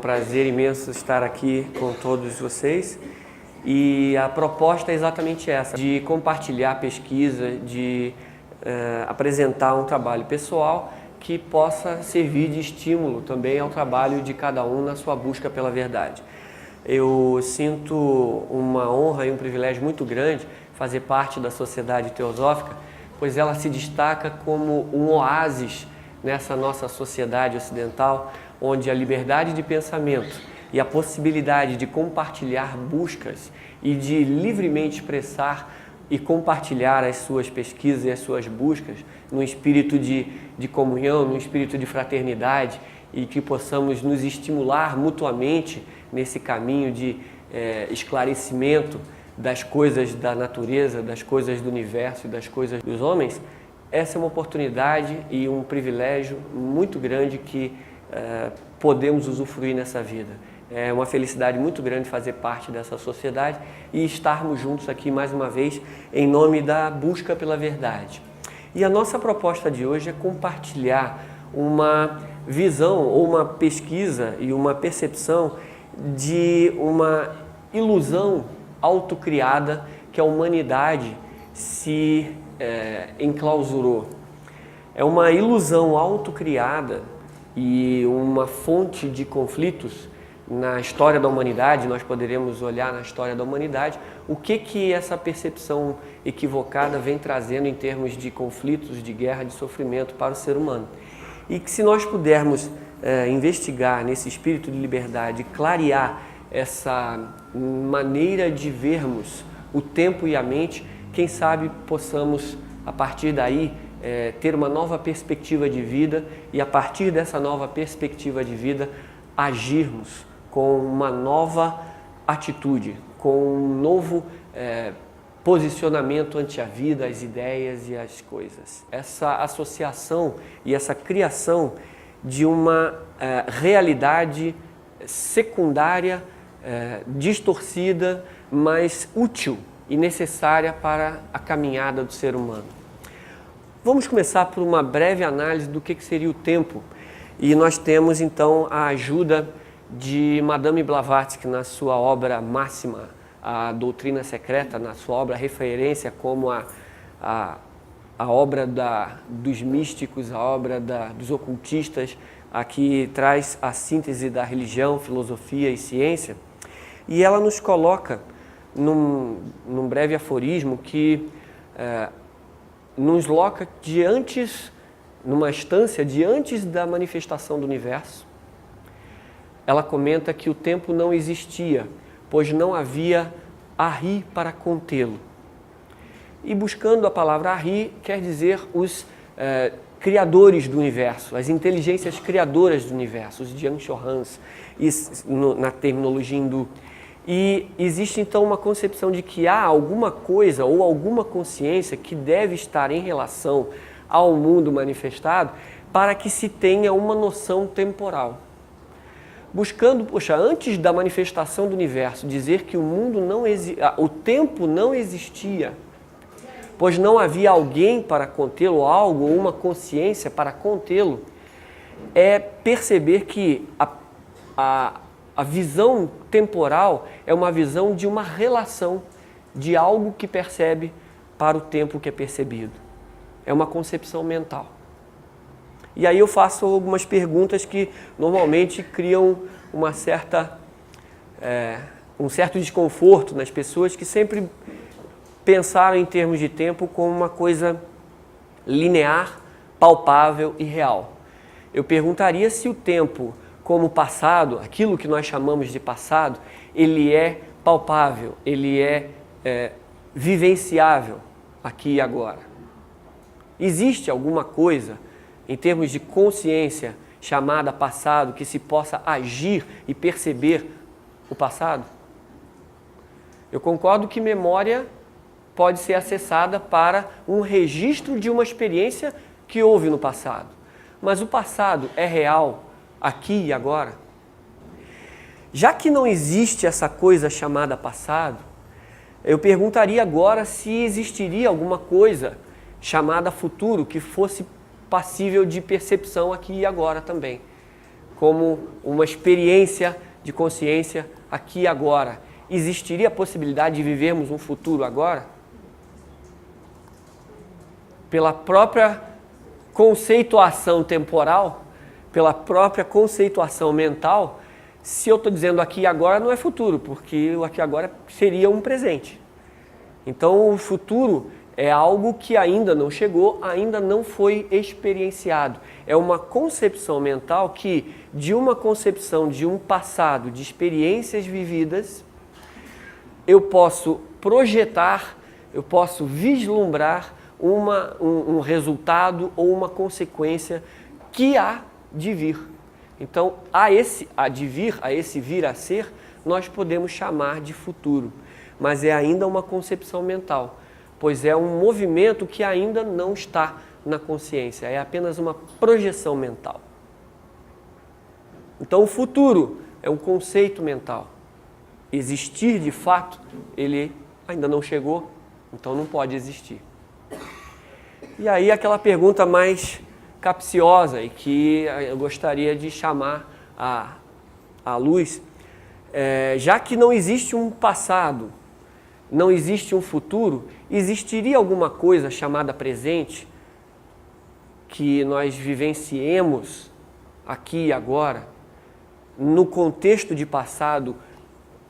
um prazer imenso estar aqui com todos vocês e a proposta é exatamente essa, de compartilhar pesquisa, de apresentar um trabalho pessoal que possa servir de estímulo também ao trabalho de cada um na sua busca pela verdade. Eu sinto uma honra e um privilégio muito grande fazer parte da Sociedade Teosófica, pois ela se destaca como um oásis nessa nossa sociedade ocidental, onde a liberdade de pensamento e a possibilidade de compartilhar buscas e de livremente expressar e compartilhar as suas pesquisas e as suas buscas num espírito de comunhão, num espírito de fraternidade e que possamos nos estimular mutuamente nesse caminho de esclarecimento das coisas da natureza, das coisas do universo e das coisas dos homens. Essa é uma oportunidade e um privilégio muito grande que podemos usufruir nessa vida. É uma felicidade muito grande fazer parte dessa sociedade e estarmos juntos aqui mais uma vez em nome da busca pela verdade. E a nossa proposta de hoje é compartilhar uma visão ou uma pesquisa e uma percepção de uma ilusão autocriada que a humanidade se enclausurou. É uma ilusão autocriada e uma fonte de conflitos na história da humanidade. Nós poderemos olhar na história da humanidade o que essa percepção equivocada vem trazendo em termos de conflitos, de guerra, de sofrimento para o ser humano. E que se nós pudermos investigar nesse espírito de liberdade, clarear essa maneira de vermos o tempo e a mente, quem sabe possamos, a partir daí, ter uma nova perspectiva de vida e, a partir dessa nova perspectiva de vida, agirmos com uma nova atitude, com um novo posicionamento ante a vida, as ideias e as coisas. Essa associação e essa criação de uma realidade secundária, distorcida, mas útil e necessária para a caminhada do ser humano. Vamos começar por uma breve análise do que seria o tempo. E nós temos então a ajuda de Madame Blavatsky na sua obra máxima, a Doutrina Secreta, na sua obra referência como a obra dos místicos, a obra dos ocultistas, a que traz a síntese da religião, filosofia e ciência. E ela nos coloca num breve aforismo que nos loca numa instância de antes da manifestação do universo. Ela comenta que o tempo não existia, pois não havia Ari para contê-lo. E buscando a palavra Ari, quer dizer os criadores do universo, as inteligências criadoras do universo, os Janshohans, na terminologia hindu. E existe então uma concepção de que há alguma coisa ou alguma consciência que deve estar em relação ao mundo manifestado para que se tenha uma noção temporal. Buscando, antes da manifestação do universo, dizer que o tempo não existia, pois não havia alguém para contê-lo, algo ou uma consciência para contê-lo, é perceber que a visão temporal é uma visão de uma relação, de algo que percebe para o tempo que é percebido. É uma concepção mental. E aí eu faço algumas perguntas que normalmente criam um certo desconforto nas pessoas que sempre pensaram em termos de tempo como uma coisa linear, palpável e real. Eu perguntaria se o tempo como passado, aquilo que nós chamamos de passado, ele é palpável, ele é vivenciável aqui e agora. Existe alguma coisa em termos de consciência chamada passado que se possa agir e perceber o passado? Eu concordo que memória pode ser acessada para um registro de uma experiência que houve no passado. Mas o passado é real aqui e agora? Já que não existe essa coisa chamada passado, eu perguntaria agora se existiria alguma coisa chamada futuro que fosse passível de percepção aqui e agora também. como uma experiência de consciência aqui e agora. Existiria a possibilidade de vivermos um futuro agora? Pela própria conceituação temporal, pela própria conceituação mental, se eu estou dizendo aqui e agora não é futuro, porque o aqui e agora seria um presente. Então o futuro é algo que ainda não chegou, ainda não foi experienciado. É uma concepção mental que, de uma concepção de um passado, de experiências vividas, eu posso projetar, eu posso vislumbrar um resultado ou uma consequência que há de vir. Então, a esse vir a ser, nós podemos chamar de futuro, mas é ainda uma concepção mental, pois é um movimento que ainda não está na consciência, é apenas uma projeção mental. Então, o futuro é um conceito mental. Existir de fato, ele ainda não chegou, então não pode existir. E aí aquela pergunta mais capciosa e que eu gostaria de chamar à luz, já que não existe um passado, não existe um futuro, existiria alguma coisa chamada presente que nós vivenciemos aqui e agora, no contexto de passado,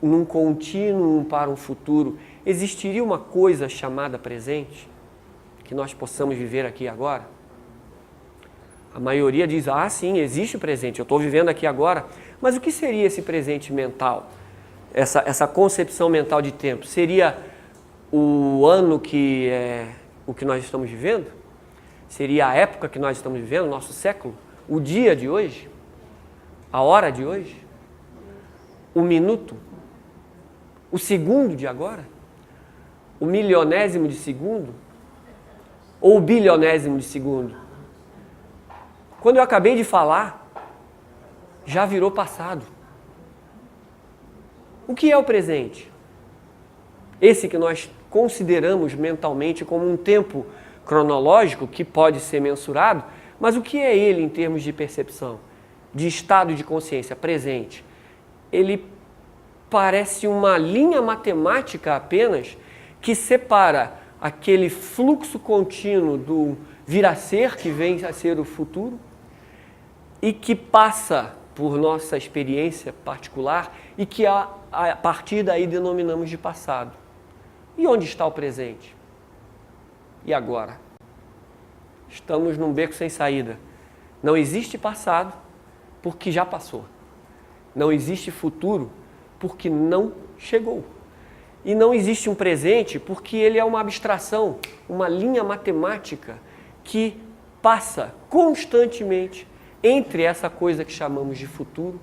num contínuo para um futuro, existiria uma coisa chamada presente que nós possamos viver aqui e agora? A maioria diz, sim, existe o presente, eu estou vivendo aqui agora, mas o que seria esse presente mental? Essa concepção mental de tempo? Seria o ano que é o que nós estamos vivendo? Seria a época que nós estamos vivendo, nosso século? O dia de hoje? A hora de hoje? O minuto? O segundo de agora? O milionésimo de segundo? Ou o bilionésimo de segundo? Quando eu acabei de falar, já virou passado. O que é o presente? Esse que nós consideramos mentalmente como um tempo cronológico que pode ser mensurado, mas o que é ele em termos de percepção, de estado de consciência presente? Ele parece uma linha matemática apenas que separa aquele fluxo contínuo do vir a ser, que vem a ser o futuro, e que passa por nossa experiência particular e que a partir daí denominamos de passado. E onde está o presente? E agora? Estamos num beco sem saída. Não existe passado porque já passou. Não existe futuro porque não chegou. E não existe um presente porque ele é uma abstração, uma linha matemática que passa constantemente entre essa coisa que chamamos de futuro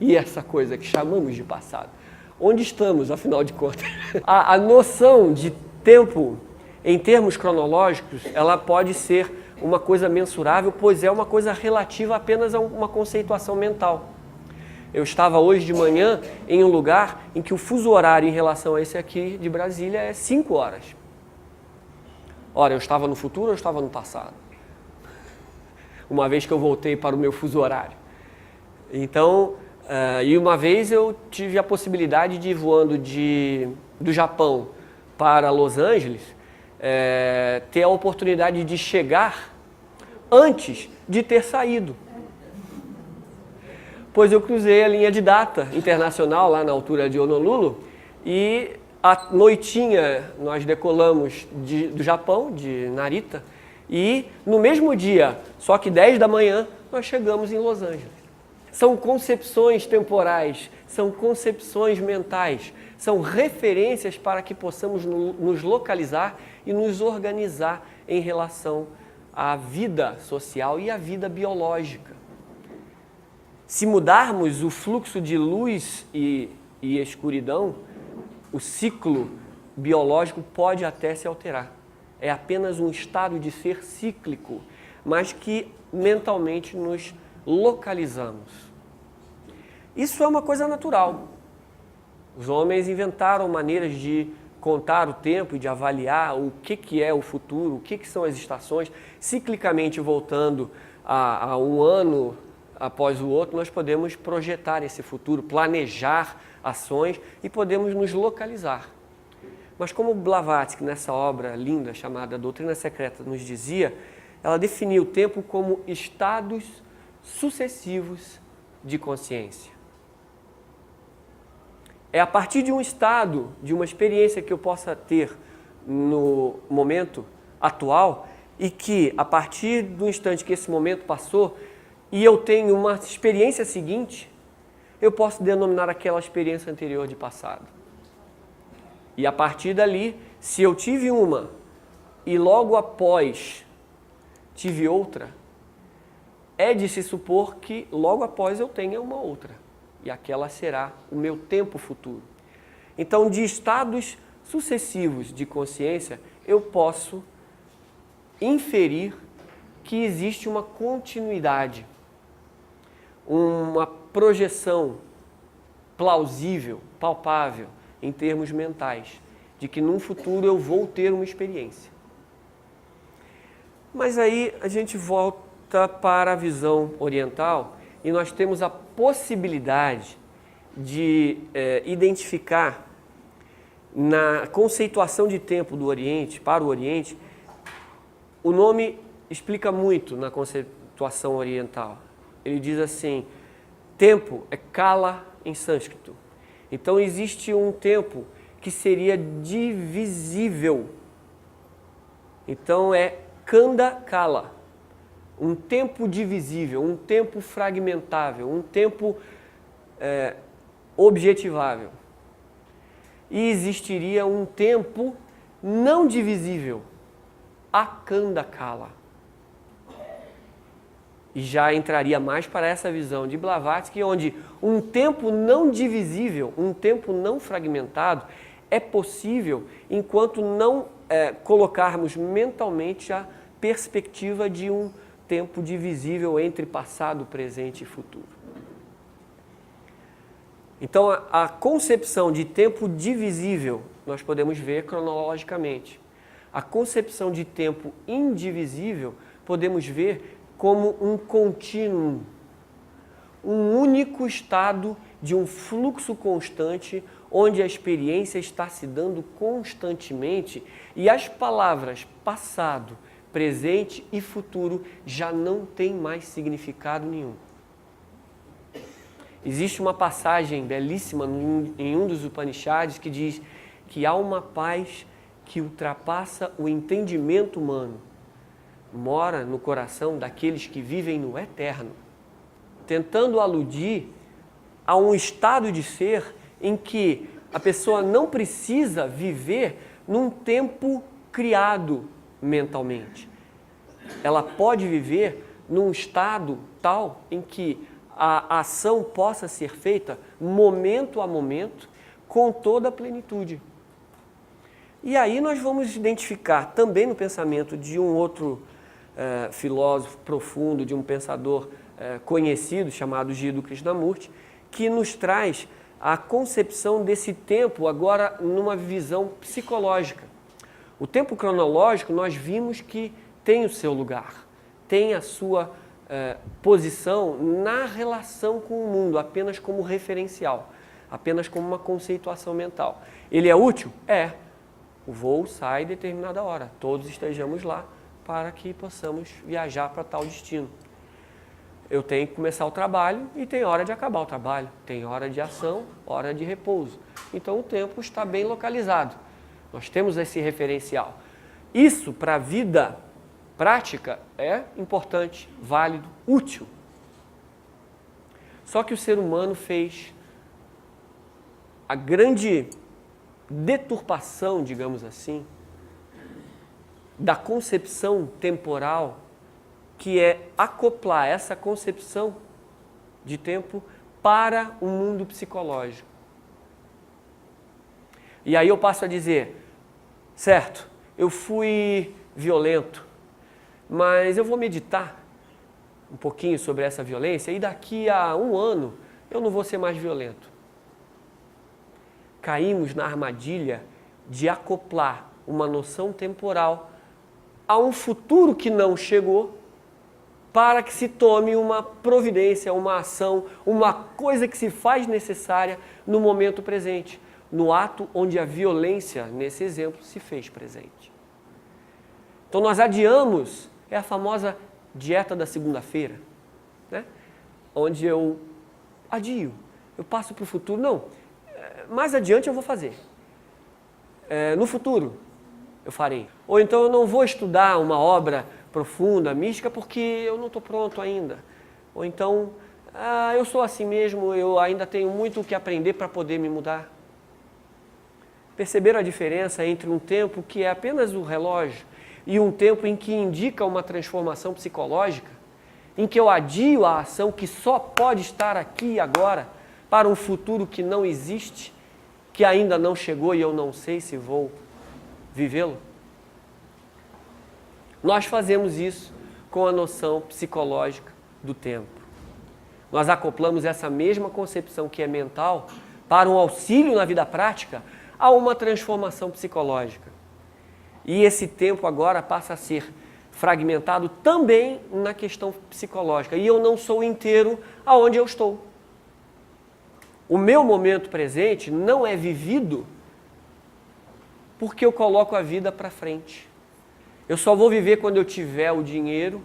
e essa coisa que chamamos de passado. Onde estamos, afinal de contas? A noção de tempo, em termos cronológicos, ela pode ser uma coisa mensurável, pois é uma coisa relativa apenas a uma conceituação mental. Eu estava hoje de manhã em um lugar em que o fuso horário em relação a esse aqui de Brasília é 5 horas. Ora, eu estava no futuro ou eu estava no passado? Uma vez que eu voltei para o meu fuso horário. Então, e uma vez eu tive a possibilidade de ir voando do Japão para Los Angeles, ter a oportunidade de chegar antes de ter saído. Pois eu cruzei a linha de data internacional lá na altura de Honolulu e à noitinha nós decolamos do Japão, de Narita, e no mesmo dia, só que 10 da manhã, nós chegamos em Los Angeles. São concepções temporais, são concepções mentais, são referências para que possamos nos localizar e nos organizar em relação à vida social e à vida biológica. Se mudarmos o fluxo de luz e escuridão, o ciclo biológico pode até se alterar. É apenas um estado de ser cíclico, mas que mentalmente nos localizamos. Isso é uma coisa natural. Os homens inventaram maneiras de contar o tempo e de avaliar o que é o futuro, o que são as estações, ciclicamente voltando a um ano, após o outro, nós podemos projetar esse futuro, planejar ações e podemos nos localizar. Mas como Blavatsky, nessa obra linda chamada Doutrina Secreta, nos dizia, ela definiu o tempo como estados sucessivos de consciência. É a partir de um estado, de uma experiência que eu possa ter no momento atual e que, a partir do instante que esse momento passou e eu tenho uma experiência seguinte, eu posso denominar aquela experiência anterior de passado. E a partir dali, se eu tive uma e logo após tive outra, é de se supor que logo após eu tenha uma outra. E aquela será o meu tempo futuro. Então, de estados sucessivos de consciência, eu posso inferir que existe uma continuidade, uma projeção plausível, palpável, em termos mentais, de que num futuro eu vou ter uma experiência. Mas aí a gente volta para a visão oriental e nós temos a possibilidade de identificar na conceituação de tempo do Oriente, para o Oriente, o nome explica muito na conceituação oriental. Ele diz assim, tempo é kala em sânscrito. Então existe um tempo que seria divisível. Então é kanda kala. Um tempo divisível, um tempo fragmentável, um tempo objetivável. E existiria um tempo não divisível, akanda kala. E já entraria mais para essa visão de Blavatsky, onde um tempo não divisível, um tempo não fragmentado, é possível enquanto não colocarmos mentalmente a perspectiva de um tempo divisível entre passado, presente e futuro. Então, a concepção de tempo divisível nós podemos ver cronologicamente. A concepção de tempo indivisível podemos ver como um contínuo, um único estado de um fluxo constante, onde a experiência está se dando constantemente e as palavras passado, presente e futuro já não têm mais significado nenhum. Existe uma passagem belíssima em um dos Upanishads que diz que há uma paz que ultrapassa o entendimento humano, mora no coração daqueles que vivem no eterno, tentando aludir a um estado de ser em que a pessoa não precisa viver num tempo criado mentalmente. Ela pode viver num estado tal em que a ação possa ser feita momento a momento com toda a plenitude. E aí nós vamos identificar também no pensamento de um outro filósofo profundo, de um pensador conhecido chamado Jiddu Krishnamurti, que nos traz a concepção desse tempo agora numa visão psicológica. O tempo cronológico nós vimos que tem o seu lugar, tem a sua posição na relação com o mundo, apenas como referencial, apenas como uma conceituação mental. Ele é útil? É. O voo sai em determinada hora, todos estejamos lá para que possamos viajar para tal destino. Eu tenho que começar o trabalho e tem hora de acabar o trabalho, tem hora de ação, hora de repouso. Então o tempo está bem localizado, nós temos esse referencial. Isso para a vida prática é importante, válido, útil. Só que o ser humano fez a grande deturpação, digamos assim, da concepção temporal, que é acoplar essa concepção de tempo para o mundo psicológico. E aí eu passo a dizer, certo, eu fui violento, mas eu vou meditar um pouquinho sobre essa violência e daqui a um ano eu não vou ser mais violento. Caímos na armadilha de acoplar uma noção temporal a um futuro que não chegou para que se tome uma providência, uma ação, uma coisa que se faz necessária no momento presente, no ato onde a violência, nesse exemplo, se fez presente. Então nós adiamos, é a famosa dieta da segunda-feira, né? Onde eu adio, eu passo para o futuro, não, mais adiante eu vou fazer, no futuro eu farei. Ou então eu não vou estudar uma obra profunda, mística, porque eu não estou pronto ainda. Ou então, eu sou assim mesmo, eu ainda tenho muito o que aprender para poder me mudar. Perceberam a diferença entre um tempo que é apenas o relógio e um tempo em que indica uma transformação psicológica, em que eu adio a ação que só pode estar aqui e agora para um futuro que não existe, que ainda não chegou e eu não sei se vou vivê-lo? Nós fazemos isso com a noção psicológica do tempo. Nós acoplamos essa mesma concepção que é mental para um auxílio na vida prática a uma transformação psicológica. E esse tempo agora passa a ser fragmentado também na questão psicológica. E eu não sou inteiro aonde eu estou. O meu momento presente não é vivido porque eu coloco a vida para frente. Eu só vou viver quando eu tiver o dinheiro,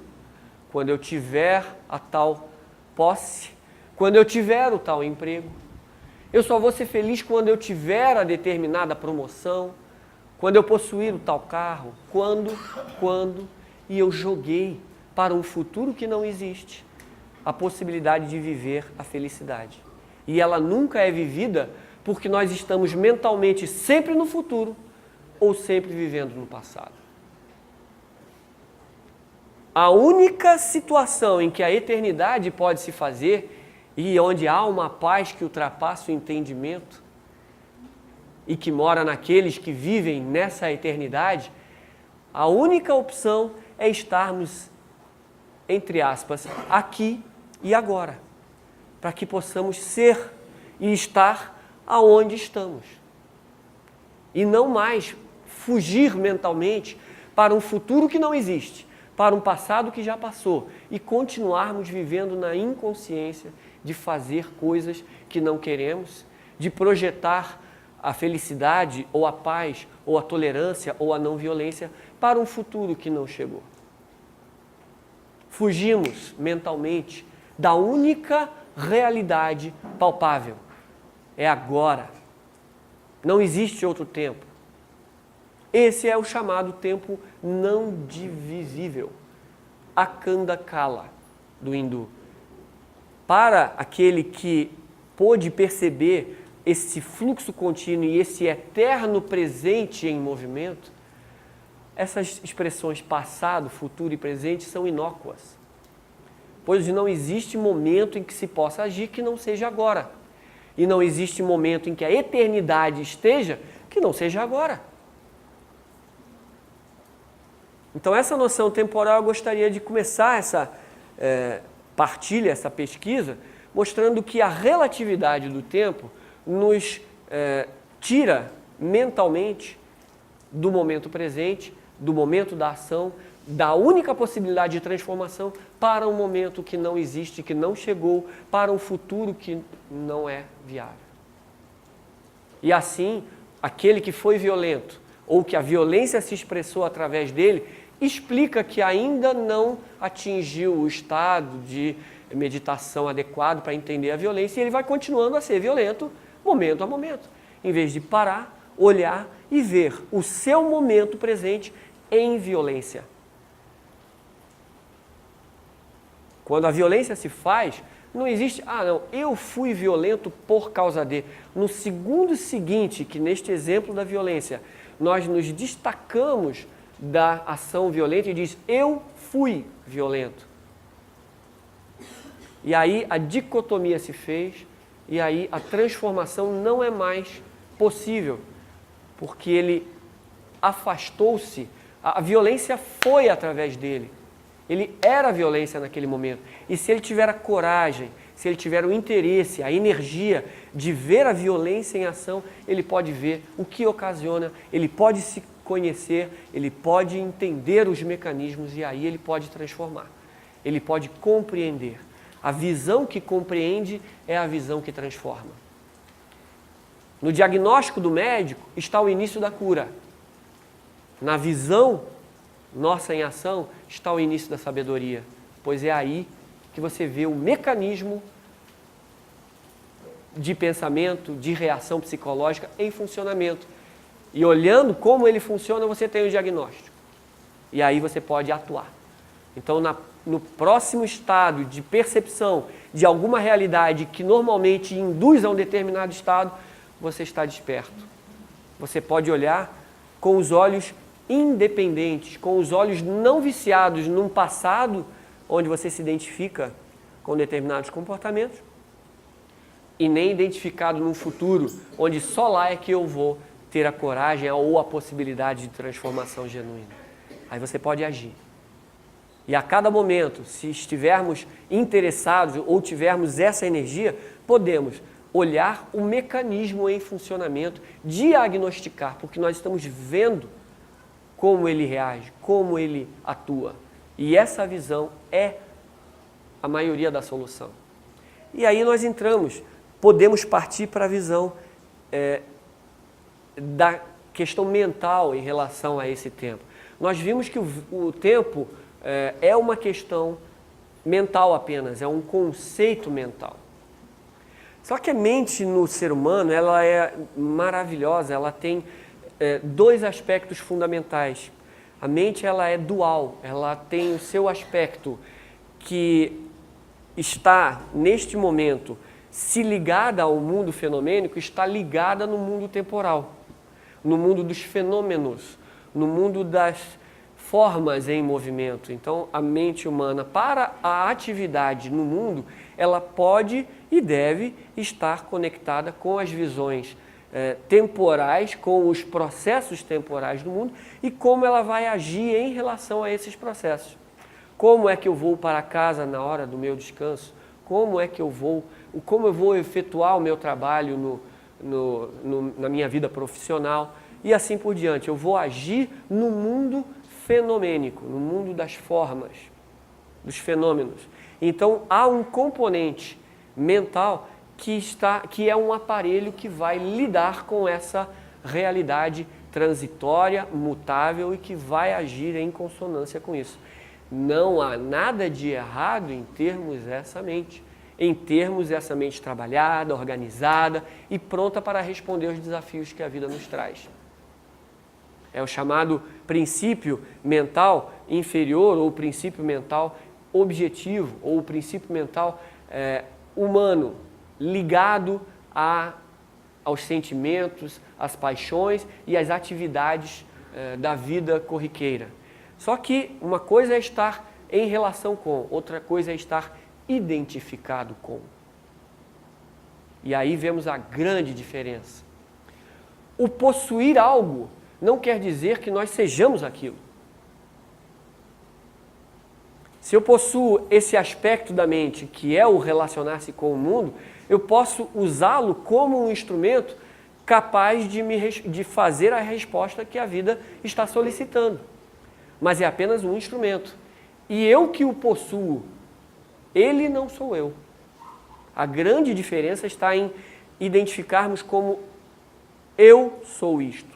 quando eu tiver a tal posse, quando eu tiver o tal emprego. Eu só vou ser feliz quando eu tiver a determinada promoção, quando eu possuir o tal carro, quando, e eu joguei para um futuro que não existe a possibilidade de viver a felicidade. E ela nunca é vivida porque nós estamos mentalmente sempre no futuro ou sempre vivendo no passado. A única situação em que a eternidade pode se fazer e onde há uma paz que ultrapassa o entendimento e que mora naqueles que vivem nessa eternidade, a única opção é estarmos, entre aspas, aqui e agora, para que possamos ser e estar aonde estamos. E não mais fugir mentalmente para um futuro que não existe, para um passado que já passou e continuarmos vivendo na inconsciência de fazer coisas que não queremos, de projetar a felicidade ou a paz ou a tolerância ou a não violência para um futuro que não chegou. Fugimos mentalmente da única realidade palpável. É agora. Não existe outro tempo. Esse é o chamado tempo não divisível, Akanda Kala, do hindu. Para aquele que pôde perceber esse fluxo contínuo e esse eterno presente em movimento, essas expressões passado, futuro e presente são inócuas, pois não existe momento em que se possa agir que não seja agora. E não existe momento em que a eternidade esteja que não seja agora. Então, essa noção temporal, eu gostaria de começar essa partilha, essa pesquisa, mostrando que a relatividade do tempo nos tira mentalmente do momento presente, do momento da ação, da única possibilidade de transformação para um momento que não existe, que não chegou, para um futuro que não é viável. E assim, aquele que foi violento, ou que a violência se expressou através dele, explica que ainda não atingiu o estado de meditação adequado para entender a violência e ele vai continuando a ser violento momento a momento, em vez de parar, olhar e ver o seu momento presente em violência. Quando a violência se faz, não existe, não, eu fui violento por causa de. No segundo seguinte, que neste exemplo da violência, nós nos destacamos da ação violenta e diz, eu fui violento. E aí a dicotomia se fez, e aí a transformação não é mais possível, porque ele afastou-se, a violência foi através dele. Ele era a violência naquele momento. E se ele tiver a coragem, se ele tiver o interesse, a energia de ver a violência em ação, ele pode ver o que ocasiona, ele pode se conhecer, ele pode entender os mecanismos e aí ele pode transformar. ele pode compreender. A visão que compreende é a visão que transforma. No diagnóstico do médico está o início da cura. Na visão nossa em ação está o início da sabedoria, pois é aí que você vê o mecanismo de pensamento, de reação psicológica em funcionamento. E olhando como ele funciona, você tem o diagnóstico. E aí você pode atuar. Então, no próximo estado de percepção de alguma realidade que normalmente induz a um determinado estado, você está desperto. Você pode olhar com os olhos independentes, com os olhos não viciados num passado onde você se identifica com determinados comportamentos e nem identificado num futuro onde só lá é que eu vou ter a coragem ou a possibilidade de transformação genuína. Aí você pode agir. E a cada momento, se estivermos interessados ou tivermos essa energia, podemos olhar o mecanismo em funcionamento, diagnosticar, porque nós estamos vendo como ele reage, como ele atua. E essa visão é a maioria da solução. E aí nós podemos partir para a visão da questão mental em relação a esse tempo. Nós vimos que o tempo é uma questão mental apenas, é um conceito mental. Só que a mente no ser humano, ela é maravilhosa, ela tem dois aspectos fundamentais. A mente, ela é dual, ela tem o seu aspecto que está, neste momento, se ligada ao mundo fenomênico, está ligada no mundo temporal, no mundo dos fenômenos, no mundo das formas em movimento. Então, a mente humana, para a atividade no mundo, ela pode e deve estar conectada com as visões temporais, com os processos temporais do mundo e como ela vai agir em relação a esses processos. Como é que eu vou para casa na hora do meu descanso? Como eu vou efetuar o meu trabalho na minha vida profissional? E assim por diante. Eu vou agir no mundo fenomênico, no mundo das formas, dos fenômenos. Então, há um componente mental que é um aparelho que vai lidar com essa realidade transitória, mutável e que vai agir em consonância com isso. Não há nada de errado em termos essa mente trabalhada, organizada e pronta para responder aos desafios que a vida nos traz. É o chamado princípio mental inferior ou princípio mental objetivo ou o princípio mental humano, ligado aos sentimentos, às paixões e às atividades da vida corriqueira. Só que uma coisa é estar em relação com, outra coisa é estar identificado com. E aí vemos a grande diferença. O possuir algo não quer dizer que nós sejamos aquilo. Se eu possuo esse aspecto da mente, que é o relacionar-se com o mundo, eu posso usá-lo como um instrumento capaz de fazer a resposta que a vida está solicitando. Mas é apenas um instrumento. E eu que o possuo, ele não sou eu. A grande diferença está em identificarmos como eu sou isto.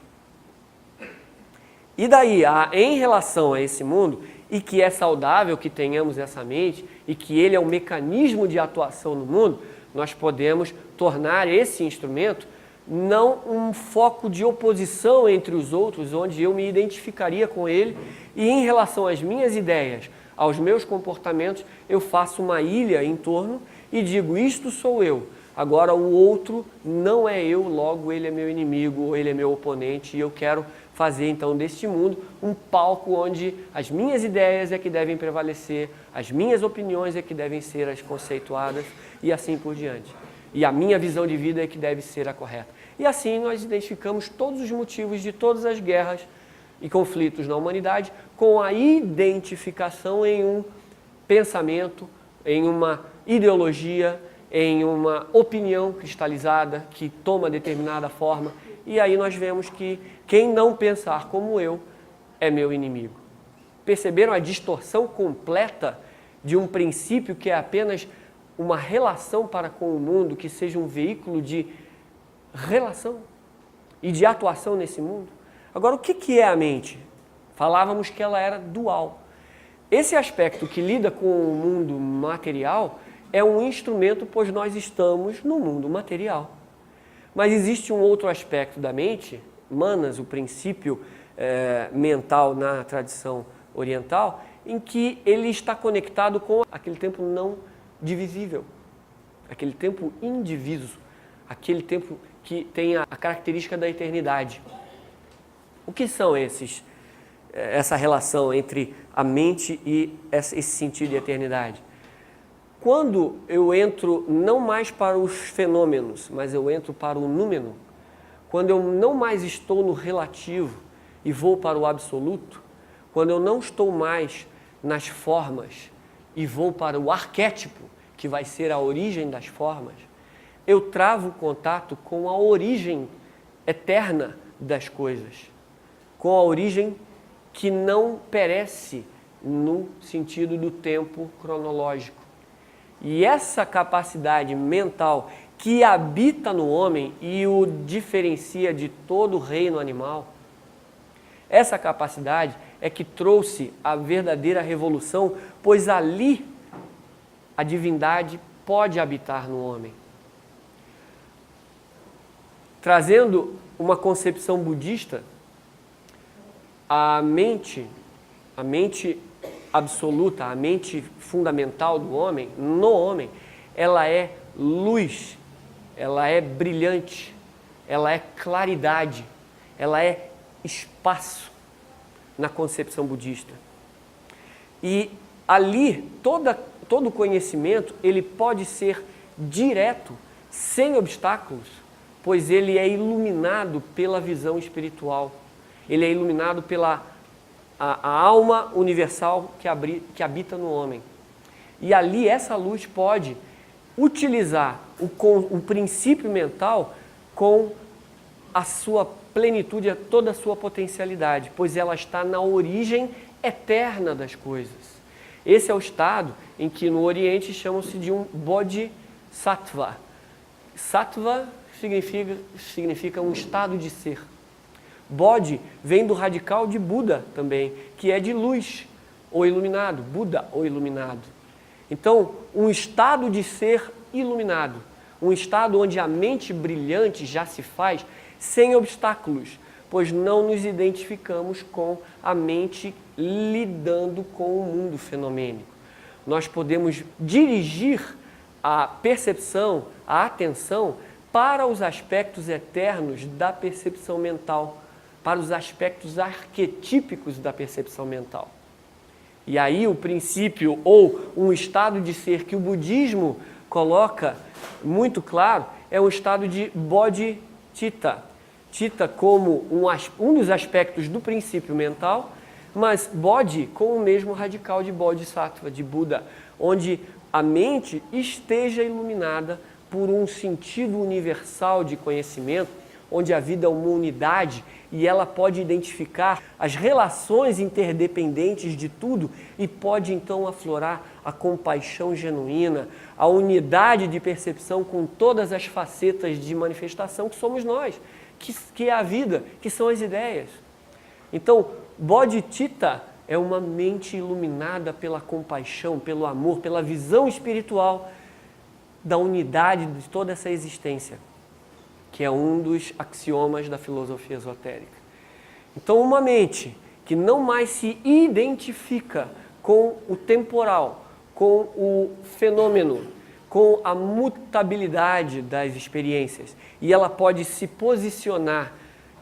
E daí, em relação a esse mundo, e que é saudável que tenhamos essa mente, e que ele é um mecanismo de atuação no mundo, nós podemos tornar esse instrumento não um foco de oposição entre os outros, onde eu me identificaria com ele, e em relação às minhas ideias, aos meus comportamentos, eu faço uma ilha em torno e digo, isto sou eu. Agora o outro não é eu, logo ele é meu inimigo, ou ele é meu oponente, e eu quero fazer então deste mundo um palco onde as minhas ideias é que devem prevalecer, as minhas opiniões é que devem ser as conceituadas e assim por diante. E a minha visão de vida é que deve ser a correta. E assim nós identificamos todos os motivos de todas as guerras e conflitos na humanidade com a identificação em um pensamento, em uma ideologia, em uma opinião cristalizada que toma determinada forma. E aí nós vemos que quem não pensar como eu é meu inimigo. Perceberam a distorção completa de um princípio que é apenas uma relação para com o mundo, que seja um veículo de relação e de atuação nesse mundo. Agora, o que é a mente? Falávamos que ela era dual. Esse aspecto que lida com o mundo material é um instrumento, pois nós estamos no mundo material. Mas existe um outro aspecto da mente, manas, o princípio mental na tradição oriental, em que ele está conectado com aquele tempo não divisível, aquele tempo indiviso, aquele tempo que tem a característica da eternidade. O que são essa relação entre a mente e esse sentido de eternidade? Quando eu entro não mais para os fenômenos, mas eu entro para o númeno, quando eu não mais estou no relativo e vou para o absoluto, quando eu não estou mais nas formas e vou para o arquétipo, que vai ser a origem das formas, eu travo contato com a origem eterna das coisas, com a origem que não perece no sentido do tempo cronológico. E essa capacidade mental que habita no homem e o diferencia de todo o reino animal, essa capacidade é que trouxe a verdadeira revolução, pois ali a divindade pode habitar no homem. Trazendo uma concepção budista, a mente absoluta, a mente fundamental do homem, no homem, ela é luz, ela é brilhante, ela é claridade, ela é espaço na concepção budista. E ali, todo conhecimento, ele pode ser direto, sem obstáculos, pois ele é iluminado pela visão espiritual. Ele é iluminado pela a alma universal que habita no homem. E ali essa luz pode utilizar o princípio mental com a sua plenitude, toda a sua potencialidade, pois ela está na origem eterna das coisas. Esse é o estado em que no Oriente chamam-se de um Bodhisattva. Sattva significa um estado de ser. Bodhi vem do radical de Buda também, que é de luz ou iluminado, Buda ou iluminado. Então, um estado de ser iluminado, um estado onde a mente brilhante já se faz sem obstáculos, pois não nos identificamos com a mente lidando com o mundo fenomênico. Nós podemos dirigir a percepção, a atenção para os aspectos eternos da percepção mental, para os aspectos arquetípicos da percepção mental. E aí o princípio ou um estado de ser que o budismo coloca muito claro é um estado de bodhicitta. Citta como um dos aspectos do princípio mental, mas bodhi com o mesmo radical de bodhisattva, de Buda, onde a mente esteja iluminada por um sentido universal de conhecimento, onde a vida é uma unidade e ela pode identificar as relações interdependentes de tudo e pode então aflorar a compaixão genuína, a unidade de percepção com todas as facetas de manifestação que somos nós, que é a vida, que são as ideias. Então, bodhicitta é uma mente iluminada pela compaixão, pelo amor, pela visão espiritual da unidade de toda essa existência, que é um dos axiomas da filosofia esotérica. Então, uma mente que não mais se identifica com o temporal, com o fenômeno, com a mutabilidade das experiências, e ela pode se posicionar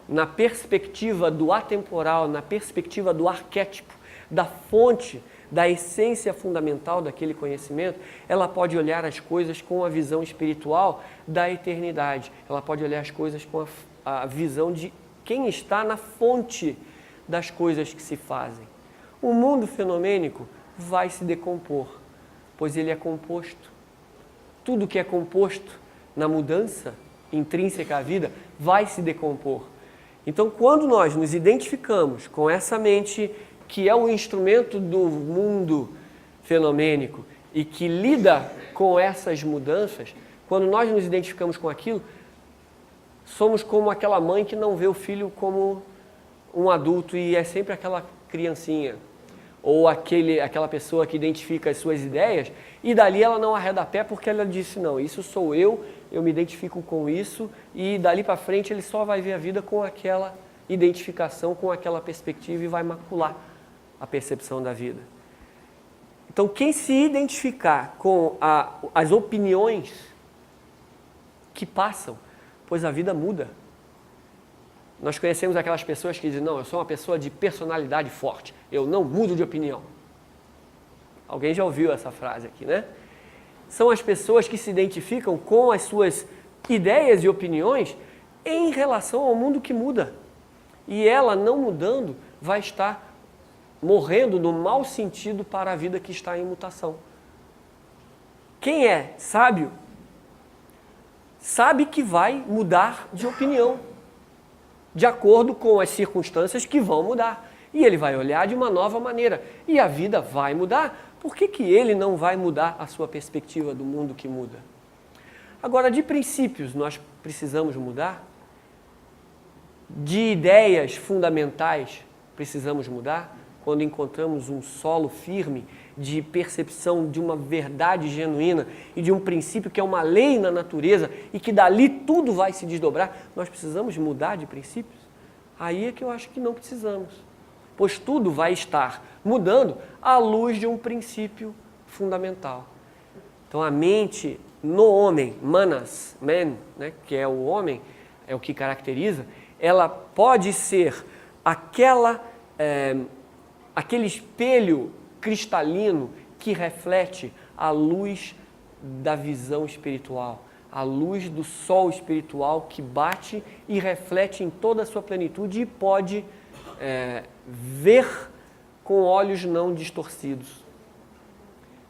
na perspectiva do atemporal, na perspectiva do arquétipo, da fonte, da essência fundamental daquele conhecimento, ela pode olhar as coisas com a visão espiritual da eternidade. Ela pode olhar as coisas com a visão de quem está na fonte das coisas que se fazem. O mundo fenomênico vai se decompor, pois ele é composto. Tudo que é composto na mudança intrínseca à vida vai se decompor. Então, quando nós nos identificamos com essa mente que é o instrumento do mundo fenomênico e que lida com essas mudanças, quando nós nos identificamos com aquilo, somos como aquela mãe que não vê o filho como um adulto e é sempre aquela criancinha. Ou aquela pessoa que identifica as suas ideias e dali ela não arreda pé porque ela disse, não, isso sou eu me identifico com isso e dali para frente ele só vai ver a vida com aquela identificação, com aquela perspectiva e vai macular a percepção da vida. Então, quem se identificar com as opiniões que passam, pois a vida muda. Nós conhecemos aquelas pessoas que dizem, não, eu sou uma pessoa de personalidade forte, eu não mudo de opinião. Alguém já ouviu essa frase aqui, né? São as pessoas que se identificam com as suas ideias e opiniões em relação ao mundo que muda. E ela, não mudando, vai estar morrendo no mau sentido para a vida que está em mutação. Quem é sábio, sabe que vai mudar de opinião, de acordo com as circunstâncias que vão mudar. E ele vai olhar de uma nova maneira. E a vida vai mudar. Por que ele não vai mudar a sua perspectiva do mundo que muda? Agora, de princípios nós precisamos mudar? De ideias fundamentais precisamos mudar? Quando encontramos um solo firme de percepção de uma verdade genuína e de um princípio que é uma lei na natureza e que dali tudo vai se desdobrar, nós precisamos mudar de princípios? Aí é que eu acho que não precisamos, pois tudo vai estar mudando à luz de um princípio fundamental. Então a mente no homem, manas, man, né, que é o homem, é o que caracteriza, ela pode ser aquele espelho cristalino que reflete a luz da visão espiritual, a luz do sol espiritual que bate e reflete em toda a sua plenitude e pode ver com olhos não distorcidos.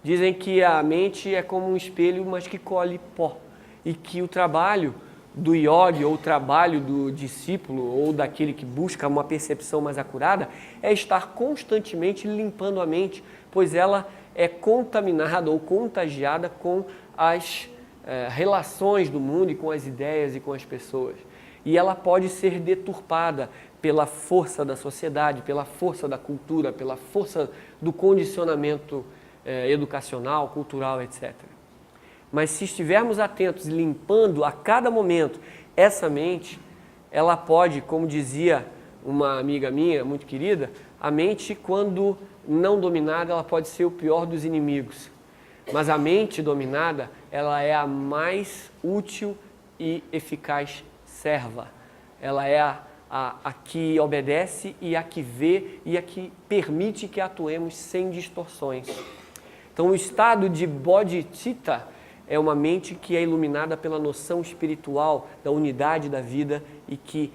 Dizem que a mente é como um espelho, mas que colhe pó, e que o trabalho do yogi, ou o trabalho do discípulo, ou daquele que busca uma percepção mais acurada, é estar constantemente limpando a mente, pois ela é contaminada ou contagiada com as relações do mundo e com as ideias e com as pessoas. E ela pode ser deturpada pela força da sociedade, pela força da cultura, pela força do condicionamento educacional, cultural, etc. Mas se estivermos atentos, limpando a cada momento essa mente, ela pode, como dizia uma amiga minha, muito querida, a mente, quando não dominada, ela pode ser o pior dos inimigos. Mas a mente dominada, ela é a mais útil e eficaz serva. Ela é a que obedece e a que vê e a que permite que atuemos sem distorções. Então, o estado de bodhicitta é uma mente que é iluminada pela noção espiritual da unidade da vida e que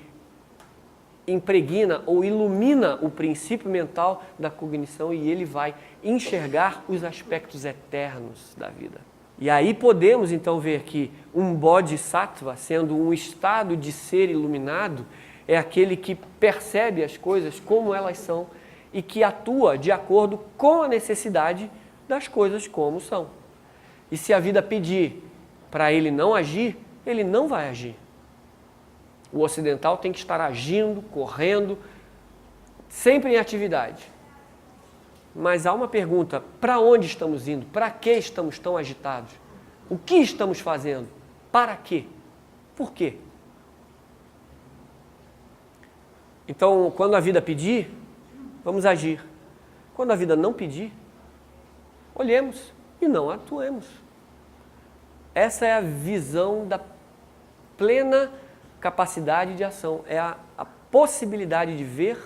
impregna ou ilumina o princípio mental da cognição e ele vai enxergar os aspectos eternos da vida. E aí podemos então ver que um bodhisattva, sendo um estado de ser iluminado, é aquele que percebe as coisas como elas são e que atua de acordo com a necessidade das coisas como são. E se a vida pedir para ele não agir, ele não vai agir. O ocidental tem que estar agindo, correndo, sempre em atividade. Mas há uma pergunta, para onde estamos indo? Para que estamos tão agitados? O que estamos fazendo? Para quê? Por quê? Então, quando a vida pedir, vamos agir. Quando a vida não pedir, olhemos e não atuemos. Essa é a visão da plena capacidade de ação, é a possibilidade de ver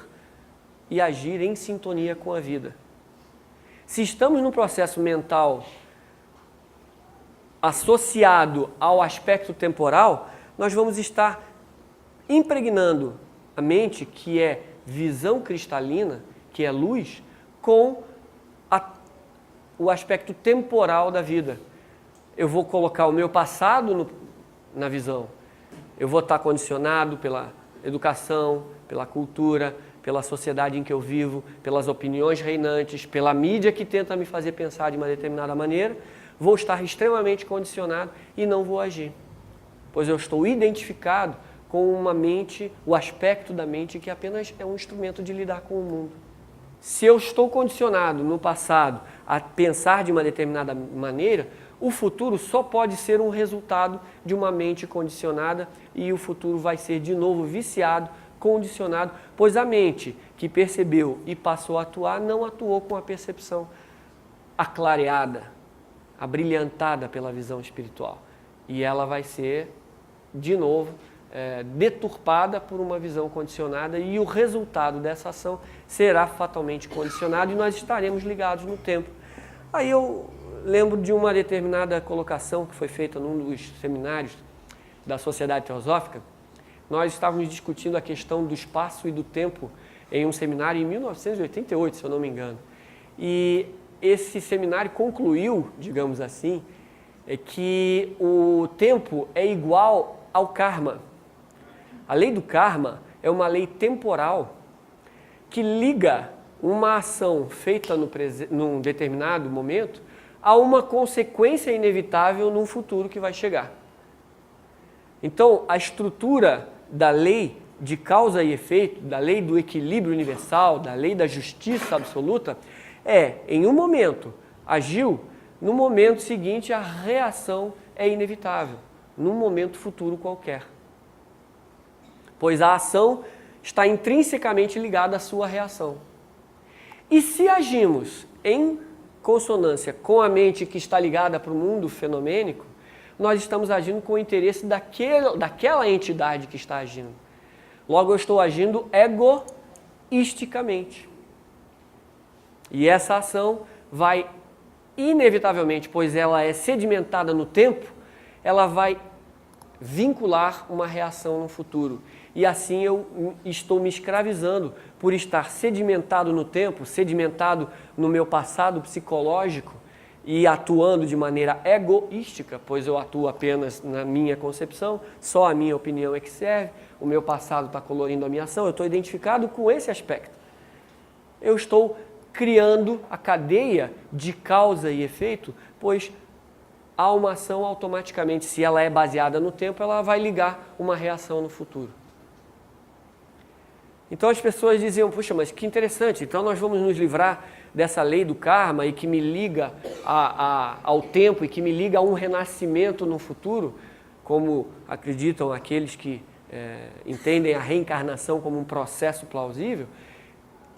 e agir em sintonia com a vida. Se estamos num processo mental associado ao aspecto temporal, nós vamos estar impregnando a mente, que é visão cristalina, que é luz, com o aspecto temporal da vida. Eu vou colocar o meu passado na visão. Eu vou estar condicionado pela educação, pela cultura, pela sociedade em que eu vivo, pelas opiniões reinantes, pela mídia que tenta me fazer pensar de uma determinada maneira, vou estar extremamente condicionado e não vou agir. Pois eu estou identificado com uma mente, o aspecto da mente que apenas é um instrumento de lidar com o mundo. Se eu estou condicionado no passado a pensar de uma determinada maneira, o futuro só pode ser um resultado de uma mente condicionada e o futuro vai ser de novo viciado, condicionado, pois a mente que percebeu e passou a atuar não atuou com a percepção aclareada, abrilhantada pela visão espiritual. E ela vai ser, de novo, deturpada por uma visão condicionada e o resultado dessa ação será fatalmente condicionado e nós estaremos ligados no tempo. Aí eu lembro de uma determinada colocação que foi feita num dos seminários da Sociedade Teosófica. Nós estávamos discutindo a questão do espaço e do tempo em um seminário em 1988, se eu não me engano. E esse seminário concluiu, digamos assim, que o tempo é igual ao karma. A lei do karma é uma lei temporal que liga uma ação feita num determinado momento a uma consequência inevitável num futuro que vai chegar. Então, a estrutura da lei de causa e efeito, da lei do equilíbrio universal, da lei da justiça absoluta, em um momento agiu, no momento seguinte a reação é inevitável, num momento futuro qualquer. Pois a ação está intrinsecamente ligada à sua reação. E se agimos em consonância com a mente que está ligada para o mundo fenomênico, nós estamos agindo com o interesse daquela entidade que está agindo. Logo, eu estou agindo egoisticamente. E essa ação vai, inevitavelmente, pois ela é sedimentada no tempo, ela vai vincular uma reação no futuro. E assim eu estou me escravizando por estar sedimentado no tempo, sedimentado no meu passado psicológico e atuando de maneira egoística, pois eu atuo apenas na minha concepção, só a minha opinião é que serve, o meu passado está colorindo a minha ação, eu estou identificado com esse aspecto. Eu estou criando a cadeia de causa e efeito, pois há uma ação automaticamente, se ela é baseada no tempo, ela vai ligar uma reação no futuro. Então as pessoas diziam, puxa, mas que interessante, então nós vamos nos livrar dessa lei do karma e que me liga ao tempo e que me liga a um renascimento no futuro, como acreditam aqueles que entendem a reencarnação como um processo plausível,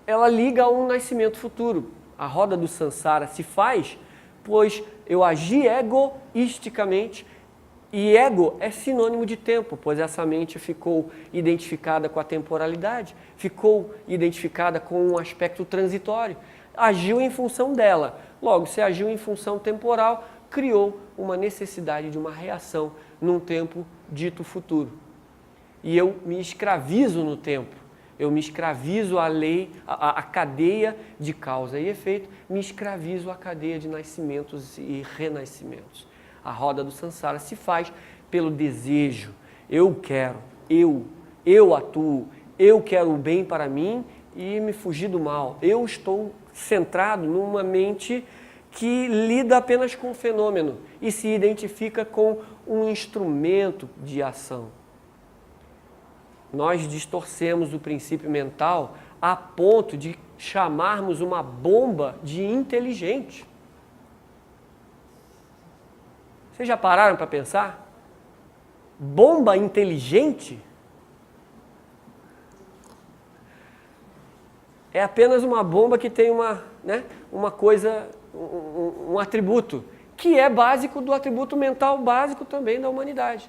ela liga a um nascimento futuro. A roda do samsara se faz, pois eu agi egoisticamente. E ego é sinônimo de tempo, pois essa mente ficou identificada com a temporalidade, ficou identificada com um aspecto transitório, agiu em função dela. Logo, se agiu em função temporal, criou uma necessidade de uma reação num tempo dito futuro. E eu me escravizo no tempo, eu me escravizo à lei, à cadeia de causa e efeito, me escravizo à cadeia de nascimentos e renascimentos. A roda do samsara se faz pelo desejo. Eu quero, eu atuo, eu quero o bem para mim e me fugir do mal. Eu estou centrado numa mente que lida apenas com o fenômeno e se identifica com um instrumento de ação. Nós distorcemos o princípio mental a ponto de chamarmos uma bomba de inteligente. Vocês já pararam para pensar? Bomba inteligente? É apenas uma bomba que tem uma coisa, um atributo, que é básico do atributo mental básico também da humanidade.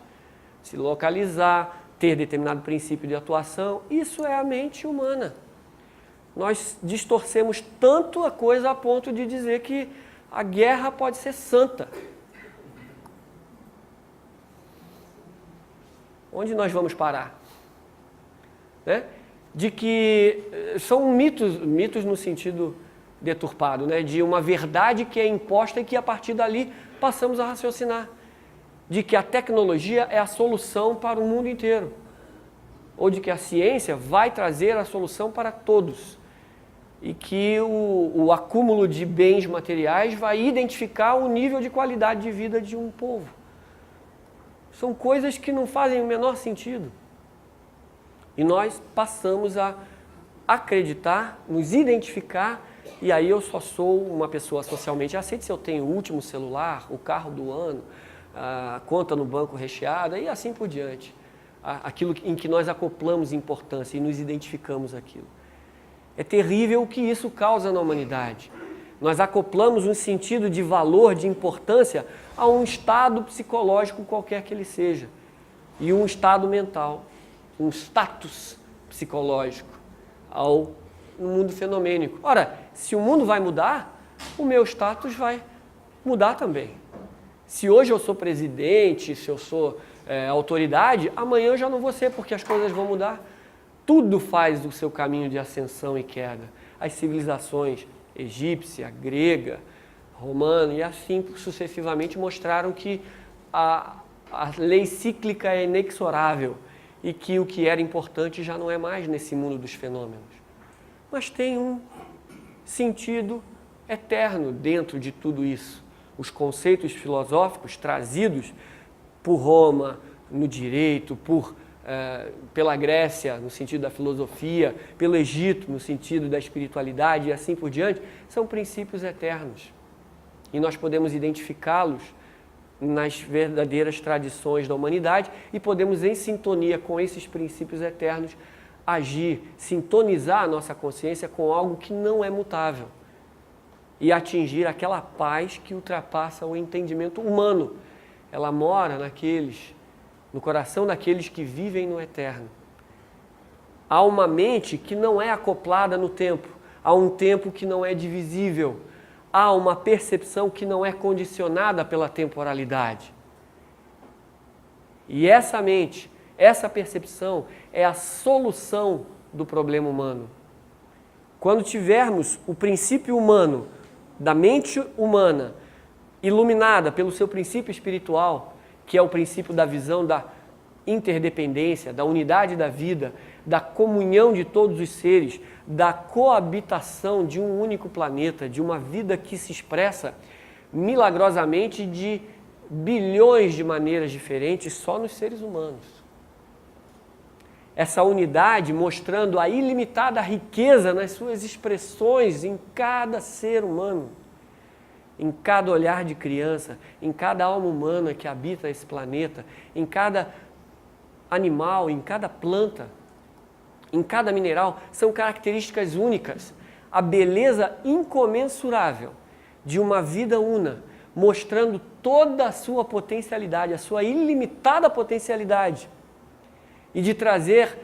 Se localizar, ter determinado princípio de atuação, isso é a mente humana. Nós distorcemos tanto a coisa a ponto de dizer que a guerra pode ser santa. Onde nós vamos parar? Né? De que são mitos no sentido deturpado, né? De uma verdade que é imposta e que a partir dali passamos a raciocinar. De que a tecnologia é a solução para o mundo inteiro. ou de que a ciência vai trazer a solução para todos e que o acúmulo de bens materiais vai identificar o nível de qualidade de vida de um povo. São coisas que não fazem o menor sentido. E nós passamos a acreditar, nos identificar, e aí eu só sou uma pessoa socialmente aceita se eu tenho o último celular, o carro do ano, a conta no banco recheada e assim por diante. Aquilo em que nós acoplamos importância e nos identificamos aquilo. É terrível o que isso causa na humanidade. Nós acoplamos um sentido de valor, de importância a um estado psicológico qualquer que ele seja. E um estado mental, um status psicológico ao mundo fenomênico. Ora, se o mundo vai mudar, o meu status vai mudar também. Se hoje eu sou presidente, se eu sou autoridade, amanhã eu já não vou ser, porque as coisas vão mudar. Tudo faz o seu caminho de ascensão e queda. As civilizações egípcia, grega, romana e assim sucessivamente mostraram que a lei cíclica é inexorável e que o que era importante já não é mais nesse mundo dos fenômenos. Mas tem um sentido eterno dentro de tudo isso. Os conceitos filosóficos trazidos por Roma no direito, pela Grécia, no sentido da filosofia, pelo Egito, no sentido da espiritualidade e assim por diante, são princípios eternos. E nós podemos identificá-los nas verdadeiras tradições da humanidade e podemos, em sintonia com esses princípios eternos, agir, sintonizar a nossa consciência com algo que não é mutável e atingir aquela paz que ultrapassa o entendimento humano. Ela mora no coração daqueles que vivem no eterno. Há uma mente que não é acoplada no tempo, há um tempo que não é divisível, há uma percepção que não é condicionada pela temporalidade. E essa mente, essa percepção é a solução do problema humano. Quando tivermos o princípio humano, da mente humana, iluminada pelo seu princípio espiritual, que é o princípio da visão da interdependência, da unidade da vida, da comunhão de todos os seres, da coabitação de um único planeta, de uma vida que se expressa milagrosamente de bilhões de maneiras diferentes só nos seres humanos. Essa unidade mostrando a ilimitada riqueza nas suas expressões em cada ser humano, em cada olhar de criança, em cada alma humana que habita esse planeta, em cada animal, em cada planta, em cada mineral, são características únicas. A beleza incomensurável de uma vida una, mostrando toda a sua potencialidade, a sua ilimitada potencialidade, e de trazer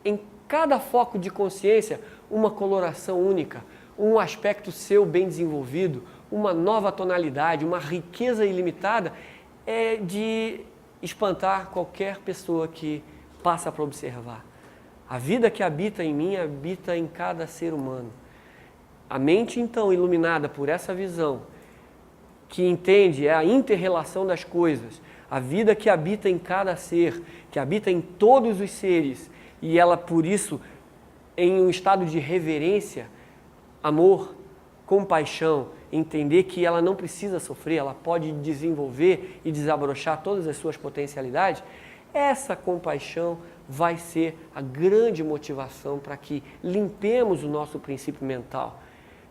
em cada foco de consciência uma coloração única, um aspecto seu bem desenvolvido, uma nova tonalidade, uma riqueza ilimitada, é de espantar qualquer pessoa que passa para observar. A vida que habita em mim habita em cada ser humano. A mente, então, iluminada por essa visão, que entende a inter-relação das coisas, a vida que habita em cada ser, que habita em todos os seres, e ela, por isso, em um estado de reverência, amor, compaixão, entender que ela não precisa sofrer, ela pode desenvolver e desabrochar todas as suas potencialidades, essa compaixão vai ser a grande motivação para que limpemos o nosso princípio mental.